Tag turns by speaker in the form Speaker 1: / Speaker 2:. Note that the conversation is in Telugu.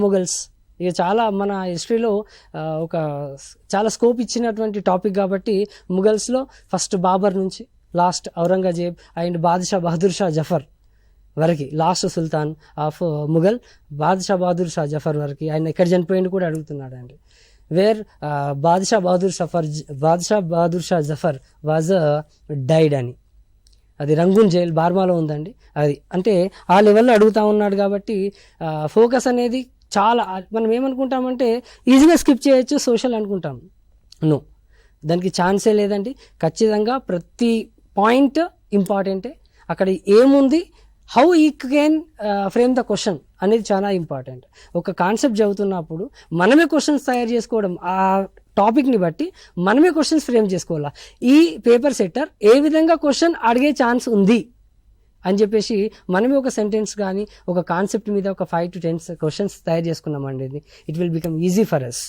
Speaker 1: మొఘల్స్. ఇక చాలా మన హిస్టరీలో ఒక చాలా స్కోప్ ఇచ్చినటువంటి టాపిక్ కాబట్టి ముఘల్స్లో ఫస్ట్ బాబర్ నుంచి లాస్ట్ ఔరంగజేబ్ అండ్ బాద్షా బహదూర్ షా జఫర్ వరకు, last sultan of Mughal Badshah Bahadur Shah Zafar వరకు ఆయన ఎక్కడ చనిపోయింది కూడా అడుగుతున్నాడు అండి. Where Badshah Bahadur Shah Zafar was died అని. అది రంగూన్ జైల్ బార్మాలో ఉందండి. అది అంటే ఆ లెవెల్లో అడుగుతా ఉన్నాడు కాబట్టి ఫోకస్ అనేది చాలా, మనం ఏమనుకుంటామంటే ఈజీగా స్కిప్ చేయొచ్చు సోషల్ అనుకుంటాం. నో, దానికి ఛాన్సే లేదండి. ఖచ్చితంగా ప్రతి పాయింట్ ఇంపార్టెంటే. అక్కడ ఏముంది, హౌ ఈ కెన్ ఫ్రేమ్ ద క్వశ్చన్ అనేది చాలా ఇంపార్టెంట్. ఒక కాన్సెప్ట్ చదువుతున్నప్పుడు మనమే క్వశ్చన్స్ తయారు చేసుకోవడం, ఆ టాపిక్ని బట్టి మనమే క్వశ్చన్స్ ఫ్రేమ్ చేసుకోవాలా. ఈ పేపర్ సెట్టర్ ఏ విధంగా క్వశ్చన్ అడిగే ఛాన్స్ ఉంది అని చెప్పేసి మనమే ఒక సెంటెన్స్ కానీ ఒక కాన్సెప్ట్ మీద ఒక 5 to 10 క్వశ్చన్స్ తయారు చేసుకున్నామండి. It will become easy for us.